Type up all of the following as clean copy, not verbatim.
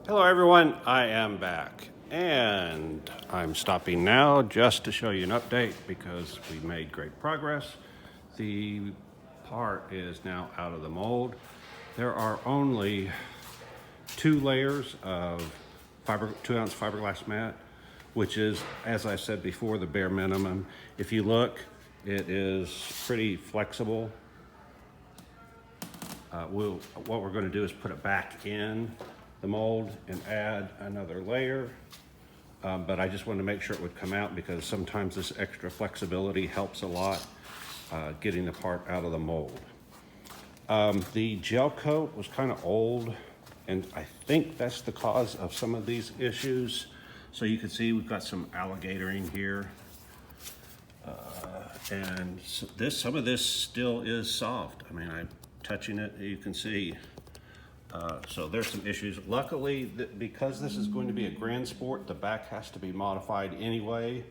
Hello everyone, I am back and I'm stopping now just to show you an update because we made great progress. The part is now out of the mold. There are only 2 layers of 2-ounce fiberglass mat, which is, as I said before, the bare minimum. If you look, it is pretty flexible. What we're going to do is put it back in the mold and add another layer. But I just wanted to make sure it would come out because sometimes this extra flexibility helps a lot getting the part out of the mold. The gel coat was kind of old, and I think that's the cause of some of these issues. So you can see we've got some alligatoring here. And some of this still is soft. I mean, I'm touching it, you can see. So there's some issues. Luckily, because this is going to be a Grand Sport, the back has to be modified anyway,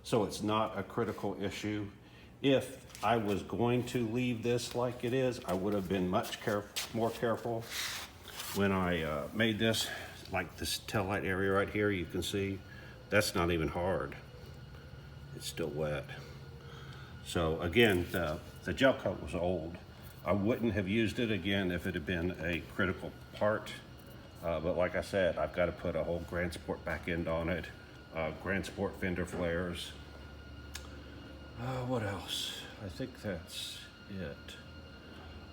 so it's not a critical issue. If I was going to leave this like it is, I would have been much more careful when I made this. Like this taillight area right here, you can see, that's not even hard. It's still wet. So again, the gel coat was old. I wouldn't have used it again if it had been a critical part. But like I said, I've got to put a whole Grand Sport back end on it. Grand Sport fender flares. What else? I think that's it.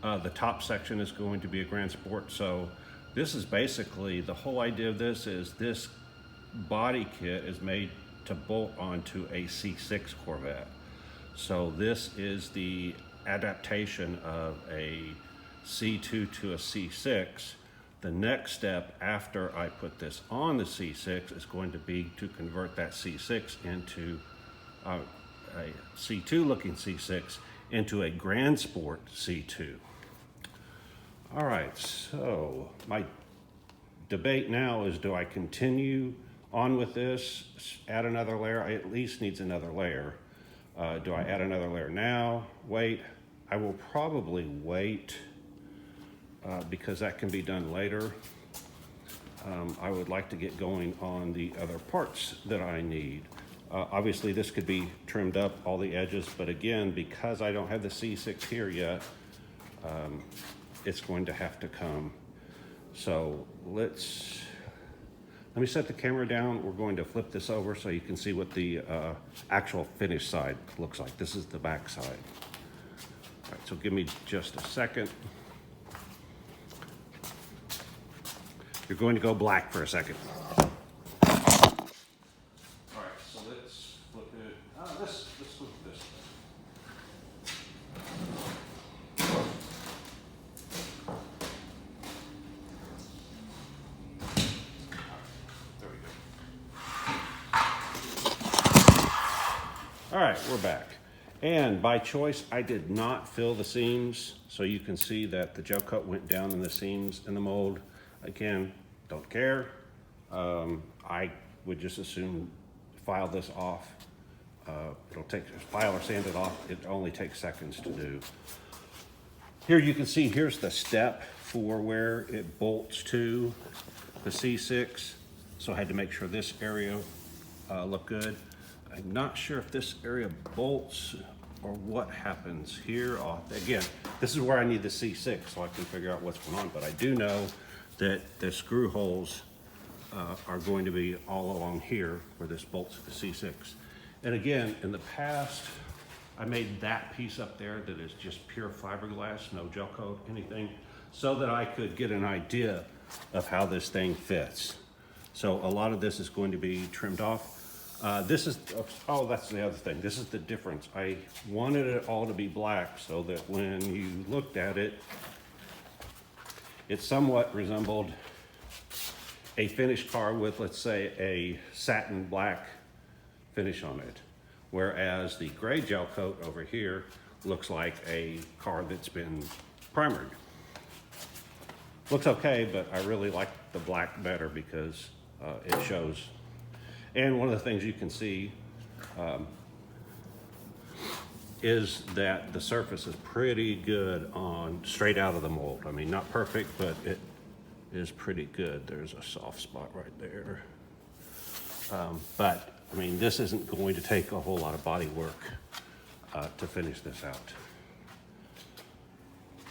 The top section is going to be a Grand Sport. So this is basically, the whole idea of this is this body kit is made to bolt onto a C6 Corvette. So this is the adaptation of a C2 to a C6. The next step after I put this on the C6 is going to be to convert that C6 into a C2 looking C6 into a Grand Sport C2. All right, so my debate now is, do I continue on with this, add another layer? I at least needs another layer. Do I add another layer now? Wait. I will probably wait because that can be done later. I would like to get going on the other parts that I need. Obviously this could be trimmed up, all the edges, but again, because I don't have the C6 here yet, it's going to have to come. So let me set the camera down. We're going to flip this over so you can see what the actual finished side looks like. This is the back side. All right, so give me just a second. You're going to go black for a second. All right, so let's flip it. Let's flip this. There we go. All right, we're back. And by choice, I did not fill the seams. So you can see that the gel coat went down in the seams in the mold. Again, don't care. I would just assume file this off. It'll take, file or sand it off. It only takes seconds to do. Here you can see, here's the step for where it bolts to the C6. So I had to make sure this area looked good. I'm not sure if this area bolts or what happens here. Again, this is where I need the C6 so I can figure out what's going on, but I do know that the screw holes are going to be all along here where this bolts to the C6. And again, in the past, I made that piece up there that is just pure fiberglass, no gel coat, anything, so that I could get an idea of how this thing fits. So a lot of this is going to be trimmed off. This is, oh, that's the other thing. This is the difference. I wanted it all to be black so that when you looked at it, it somewhat resembled a finished car with, let's say, a satin black finish on it. Whereas the gray gel coat over here looks like a car that's been primered. Looks okay, but I really like the black better because it shows. And one of the things you can see is that the surface is pretty good on straight out of the mold. I mean, not perfect, but is pretty good. There's a soft spot right there. But I mean, this isn't going to take a whole lot of body work to finish this out.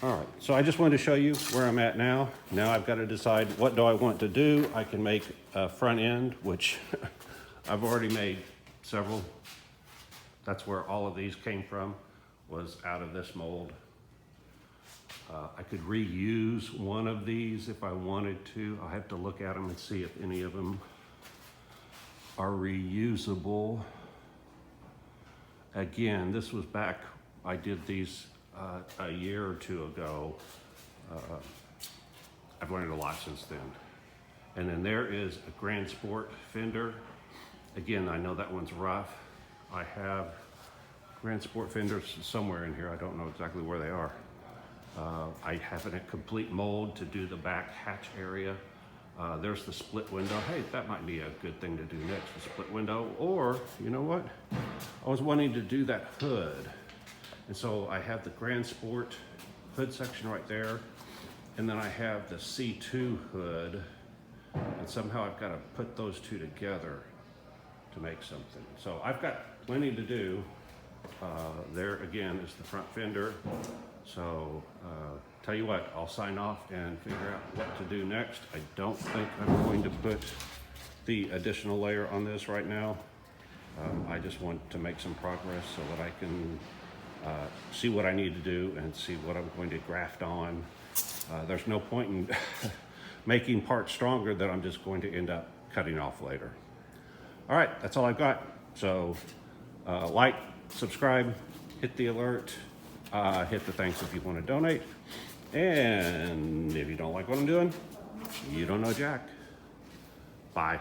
All right, so I just wanted to show you where I'm at now. Now I've got to decide what do I want to do. I can make a front end, which I've already made several. That's where all of these came from, was out of this mold. I could reuse one of these if I wanted to. I'll have to look at them and see if any of them are reusable. Again, this was back, I did these a year or two ago. I've learned a lot since then. And then there is a Grand Sport fender. Again, I know that one's rough. I have Grand Sport fenders somewhere in here. I don't know exactly where they are. I have a complete mold to do the back hatch area. There's the split window. Hey, that might be a good thing to do next, the split window. Or, you know what? I was wanting to do that hood. And so I have the Grand Sport hood section right there. And then I have the C2 hood. And somehow I've got to put those two together to make something. So I've got plenty to do. There again is the front fender. So tell you what, I'll sign off and figure out what to do next. I don't think I'm going to put the additional layer on this right now. I just want to make some progress so that I can see what I need to do and see what I'm going to graft on. There's no point in making parts stronger that I'm just going to end up cutting off later. All right, that's all I've got. So like, subscribe, hit the alert, hit the thanks if you want to donate. And if you don't like what I'm doing, you don't know Jack. Bye.